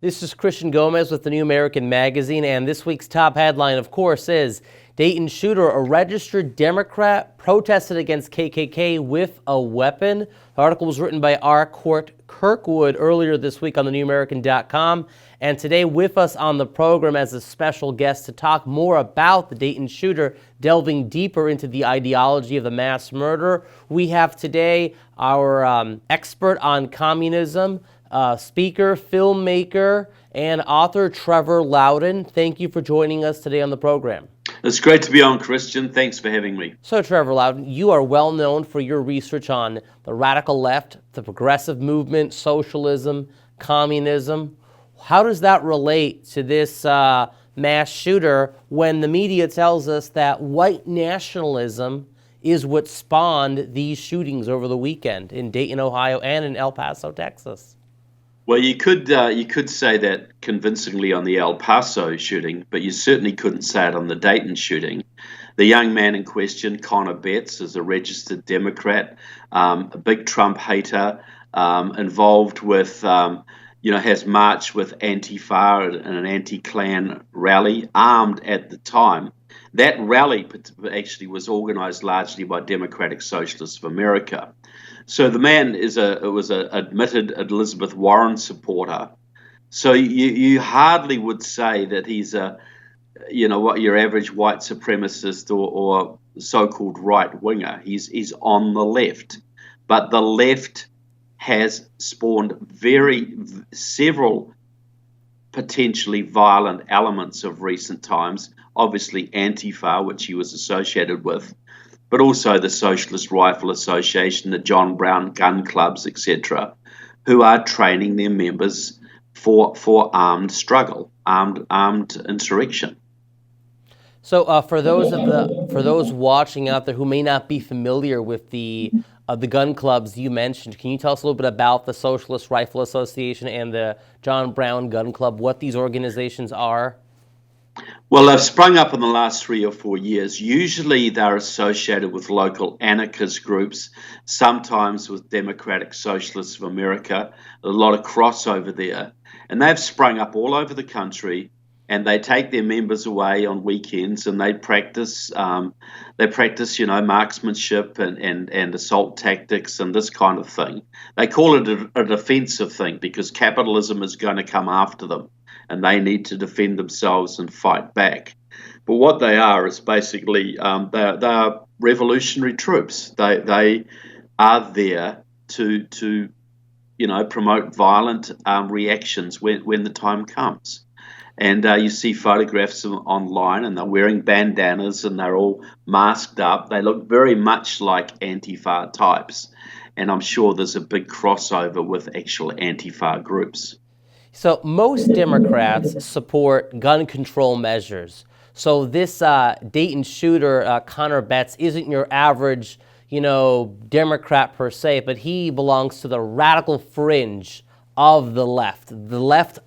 This is Christian Gomez with the New American Magazine, and this week's top headline, of course, is Dayton shooter, a registered Democrat, protested against KKK with a weapon. The article was written by R. Court Kirkwood earlier this week on thenewamerican.com, and today with us on the program as a special guest to talk more about the Dayton shooter, delving deeper into the ideology of the mass murder, we have today our expert on communism, speaker, filmmaker, and author Trevor Loudon. Thank you for joining us today on the program. It's great to be on, Christian. Thanks for having me. So, Trevor Loudon, you are well known for your research on the radical left, the progressive movement, socialism, communism. How does that relate to this mass shooter when the media tells us that white nationalism is what spawned these shootings over the weekend in Dayton, Ohio, and in El Paso, Texas? Well, you could say that convincingly on the El Paso shooting, but you certainly couldn't say it on the Dayton shooting. The young man in question, Conor Betts, is a registered Democrat, a big Trump hater, involved with, has marched with ANTIFA and an anti-Klan rally, armed at the time. That rally actually was organized largely by Democratic Socialists of America. So the man was an admitted Elizabeth Warren supporter. So you hardly would say that he's what your average white supremacist or so-called right winger. He's on the left, but the left has spawned several potentially violent elements of recent times. Obviously, Antifa, which he was associated with, but also the Socialist Rifle Association, the John Brown gun clubs, etc., who are training their members for armed struggle, armed insurrection. So, for those watching out there who may not be familiar with the gun clubs you mentioned, can you tell us a little bit about the Socialist Rifle Association and the John Brown Gun Club? What these organizations are? Well, they've sprung up in the last 3 or 4 years. Usually they're associated with local anarchist groups, sometimes with Democratic Socialists of America, a lot of crossover there. And they've sprung up all over the country, and they take their members away on weekends and they practice marksmanship and assault tactics and this kind of thing. They call it a defensive thing because capitalism is going to come after them, and they need to defend themselves and fight back. But what they are is basically they are revolutionary troops. They are there to promote violent reactions when the time comes. And you see photographs of them online, and they're wearing bandanas and they're all masked up. They look very much like Antifa types, and I'm sure there's a big crossover with actual Antifa groups. So most Democrats support gun control measures. So this Dayton shooter, Conor Betts, isn't your average, Democrat per se, but he belongs to the radical fringe of the left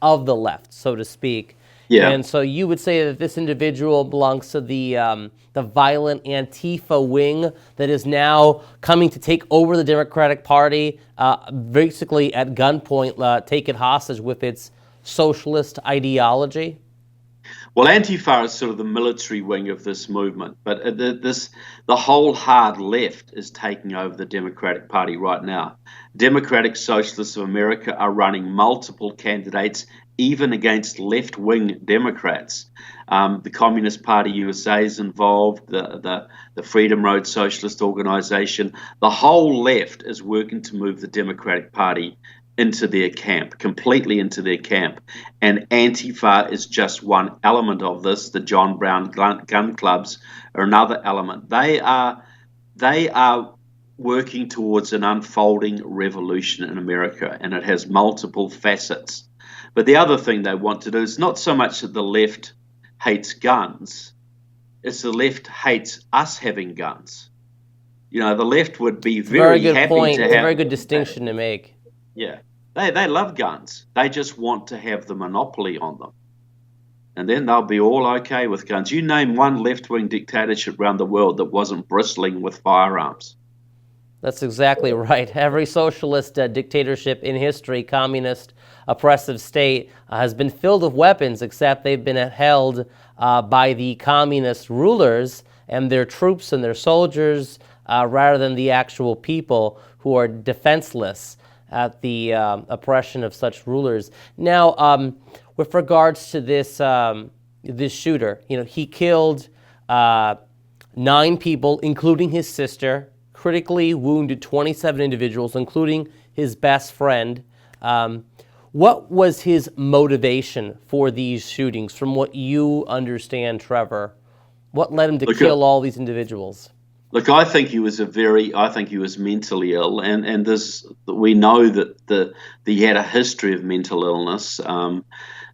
of the left, so to speak. Yeah. And so you would say that this individual belongs to the violent Antifa wing that is now coming to take over the Democratic Party, basically at gunpoint, take it hostage with its socialist ideology? Well, Antifa is sort of the military wing of this movement, but the whole hard left is taking over the Democratic Party right now. Democratic Socialists of America are running multiple candidates, even against left-wing Democrats. The Communist Party USA is involved, the Freedom Road Socialist Organization. The whole left is working to move the Democratic Party into their camp, completely into their camp. And Antifa is just one element of this. The John Brown gun clubs are another element. They are working towards an unfolding revolution in America, and it has multiple facets. But the other thing they want to do is not so much that the left hates guns, it's the left hates us having guns. The left would be very happy point. to have... It's a very good distinction to make. Yeah. They love guns. They just want to have the monopoly on them. And then they'll be all okay with guns. You name one left-wing dictatorship around the world that wasn't bristling with firearms. That's exactly right. Every socialist dictatorship in history, communist, oppressive state, has been filled with weapons, except they've been held by the communist rulers and their troops and their soldiers, rather than the actual people who are defenseless at the oppression of such rulers. Now, with regards to this shooter, he killed 9 people, including his sister, critically wounded 27 individuals, including his best friend. What was his motivation for these shootings, from what you understand, Trevor? What led him to kill all these individuals? Look, I think he was mentally ill, and we know that he had a history of mental illness.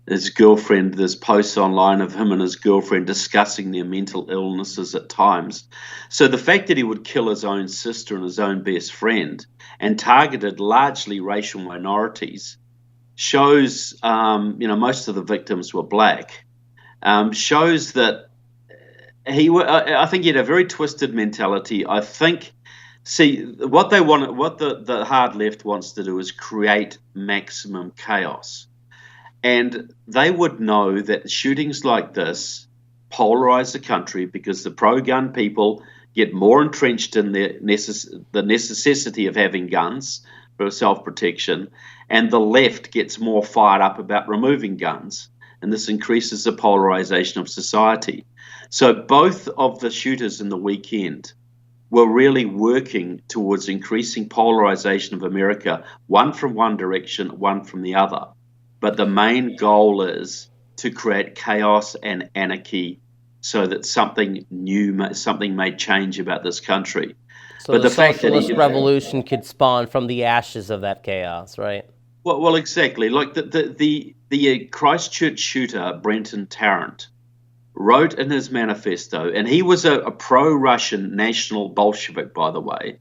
His girlfriend, there's posts online of him and his girlfriend discussing their mental illnesses at times. So the fact that he would kill his own sister and his own best friend and targeted largely racial minorities shows, most of the victims were black, shows that I think he had a very twisted mentality. I think, what the hard left wants to do is create maximum chaos. And they would know that shootings like this polarize the country because the pro-gun people get more entrenched in the necessity of having guns for self-protection, and the left gets more fired up about removing guns. And this increases the polarization of society. So both of the shooters in the weekend were really working towards increasing polarization of America, one from one direction, one from the other. But the main goal is to create chaos and anarchy so that something may change about this country. So but the socialist revolution could spawn from the ashes of that chaos, right? Well, exactly. Like the Christchurch shooter, Brenton Tarrant, wrote in his manifesto, and he was a pro-Russian national Bolshevik, by the way.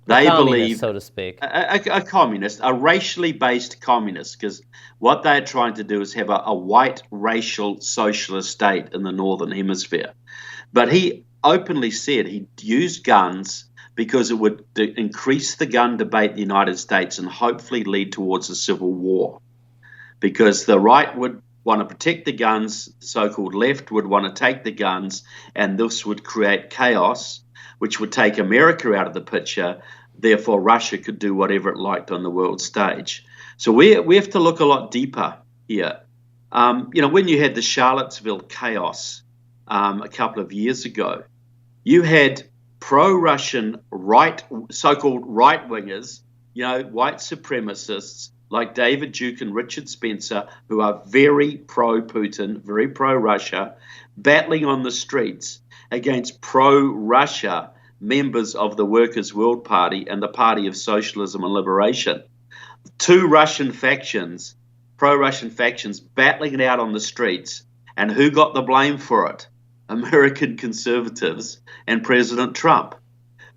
They believe, so to speak, a communist, a racially based communist, because what they're trying to do is have a white racial socialist state in the Northern Hemisphere. But he openly said he used guns because it would increase the gun debate in the United States and hopefully lead towards a civil war. Because the right would want to protect the guns, the so-called left would want to take the guns, and this would create chaos, which would take America out of the picture. Therefore, Russia could do whatever it liked on the world stage. So we have to look a lot deeper here. When you had the Charlottesville chaos a couple of years ago, you had pro-Russian so-called right-wingers, white supremacists like David Duke and Richard Spencer, who are very pro-Putin, very pro-Russia, battling on the streets against pro-Russia members of the Workers' World Party and the Party of Socialism and Liberation. 2 Russian factions, pro-Russian factions, battling it out on the streets. And who got the blame for it? American conservatives and President Trump.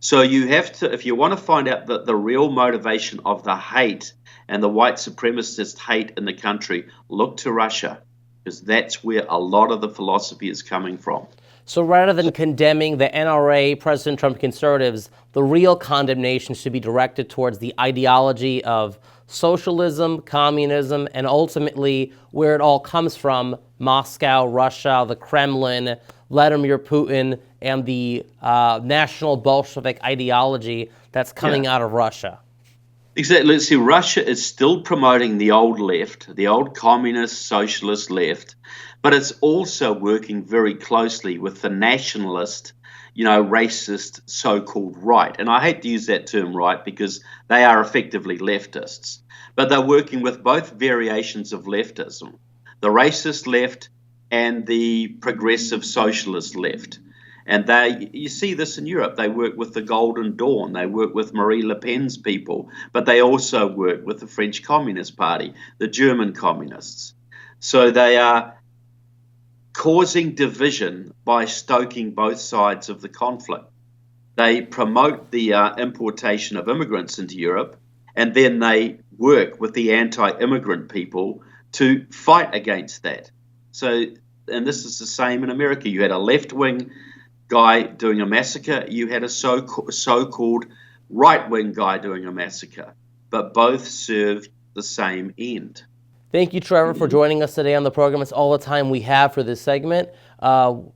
So you have to, if you want to find out the real motivation of the hate and the white supremacist hate in the country, look to Russia, because that's where a lot of the philosophy is coming from. So rather than condemning the NRA, President Trump conservatives, the real condemnation should be directed towards the ideology of socialism, communism, and ultimately where it all comes from, Moscow, Russia, the Kremlin, Vladimir Putin, and the national Bolshevik ideology that's coming out of Russia. Exactly. Let's see, Russia is still promoting the old left, the old communist, socialist left, but it's also working very closely with the nationalist, racist so-called right. And I hate to use that term right because they are effectively leftists, but they're working with both variations of leftism, the racist left and the progressive socialist left. And you see this in Europe. They work with the Golden Dawn. They work with Marie Le Pen's people, but they also work with the French Communist Party, the German communists. So they are causing division by stoking both sides of the conflict. They promote the importation of immigrants into Europe, and then they work with the anti-immigrant people to fight against that. So, and this is the same in America. You had a left-wing guy doing a massacre. You had a so-called right-wing guy doing a massacre, but both served the same end. Thank you, Trevor, for joining us today on the program. It's all the time we have for this segment.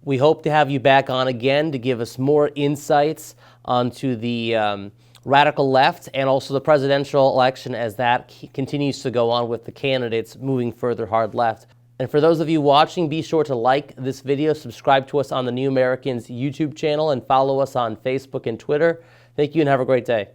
We hope to have you back on again to give us more insights onto the radical left and also the presidential election as that continues to go on with the candidates moving further hard left. And for those of you watching, be sure to like this video, subscribe to us on the New Americans YouTube channel, and follow us on Facebook and Twitter. Thank you and have a great day.